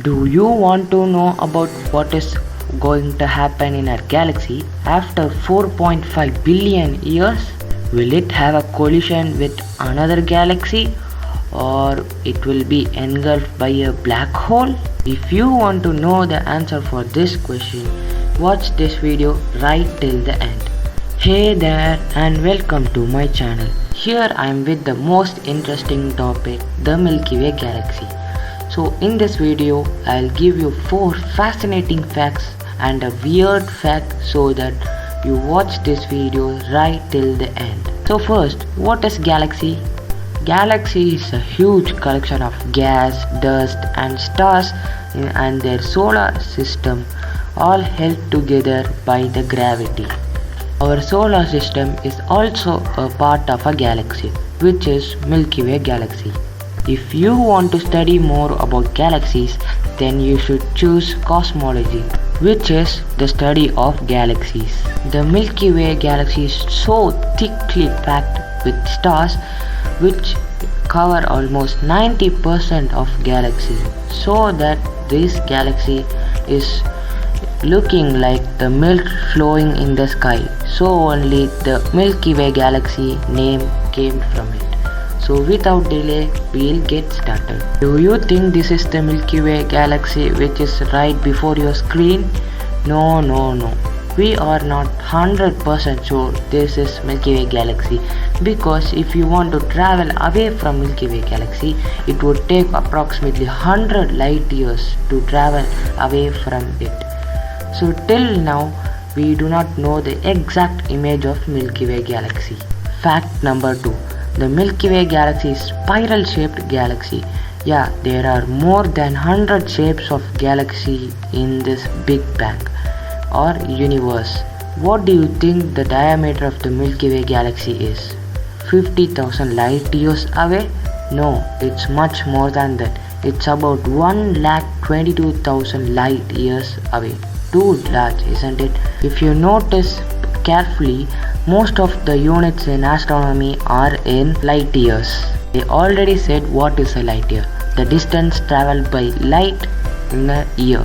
Do you want to know about what is going to happen in our galaxy after 4.5 billion years? Will it have a collision with another galaxy or it will be engulfed by a black hole? If you want to know the answer for this question, watch this video right till the end. Hey there and welcome to my channel. Here I am with the most interesting topic, the Milky Way galaxy. So in this video I'll give you 4 fascinating facts and a weird fact so that you watch this video right till the end. So first, what is galaxy? Galaxy is a huge collection of gas, dust and stars and their solar system all held together by the gravity. Our solar system is also a part of a galaxy, which is Milky Way galaxy. If you want to study more about galaxies, then you should choose cosmology, which is the study of galaxies. The Milky Way galaxy is so thickly packed with stars which cover almost 90% of galaxy, so that this galaxy is looking like the milk flowing in the sky. So only the Milky Way galaxy name came from it. So without delay, we'll get started. Do you think this is the Milky Way galaxy which is right before your screen? No. We are not 100% sure this is Milky Way galaxy, because if you want to travel away from Milky Way galaxy, it would take approximately 100 light years to travel away from it. So till now, we do not know the exact image of Milky Way galaxy. Fact number 2. The Milky Way galaxy is spiral-shaped galaxy. Yeah, there are more than 100 shapes of galaxy in this Big Bang or universe. What do you think the diameter of the Milky Way galaxy is? 50,000 light years away? No, it's much more than that. It's about 1,22,000 light years away. Too large, isn't it? If you notice carefully, most of the units in astronomy are in light years. They already said what is a light year. The distance traveled by light in a year.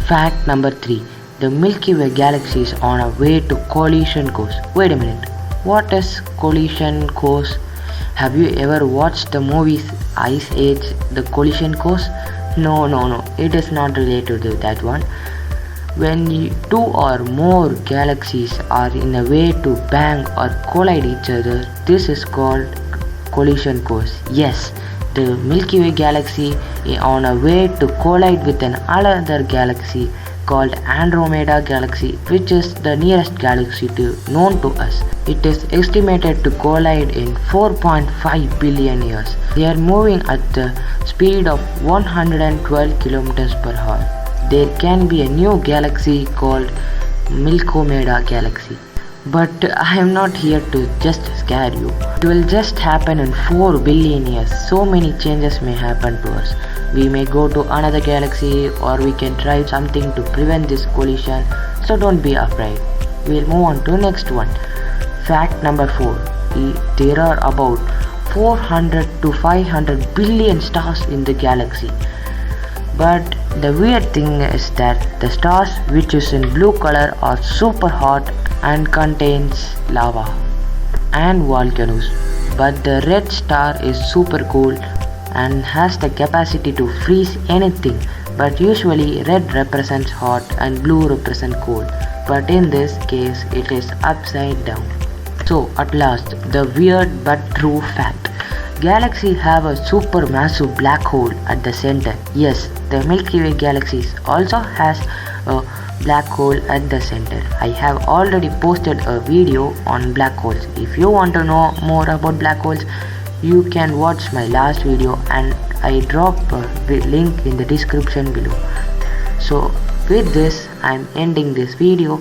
Fact number 3. The Milky Way galaxy is on a way to collision course. Wait a minute. What is collision course? Have you ever watched the movie Ice Age, the collision course? No. It is not related to that one. When two or more galaxies are in a way to bang or collide each other, this is called collision course. Yes, the Milky Way galaxy is on a way to collide with another galaxy called Andromeda galaxy, which is the nearest galaxy known to us. It is estimated to collide in 4.5 billion years. They are moving at the speed of 112 kilometers per hour. There can be a new galaxy called Milkomeda galaxy. But I am not here to just scare you. It will just happen in 4 billion years. So many changes may happen to us. We may go to another galaxy, or we can try something to prevent this collision. So don't be afraid. We'll move on to next one. Fact number 4. There are about 400 to 500 billion stars in the galaxy. But the weird thing is that the stars which is in blue color are super hot and contains lava and volcanoes. But the red star is super cool and has the capacity to freeze anything. But usually red represents hot and blue represents cold. But in this case it is upside down. So at last, the weird but true fact. Galaxies have a supermassive black hole at the center. Yes, the Milky Way galaxy also has a black hole at the center. I have already posted a video on black holes. If you want to know more about black holes, you can watch my last video and I drop a link in the description below. So with this, I am ending this video.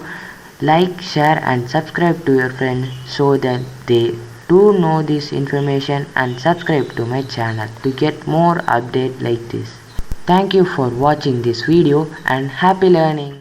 Like, share and subscribe to your friends so that they do know this information, and subscribe to my channel to get more updates like this. Thank you for watching this video and happy learning.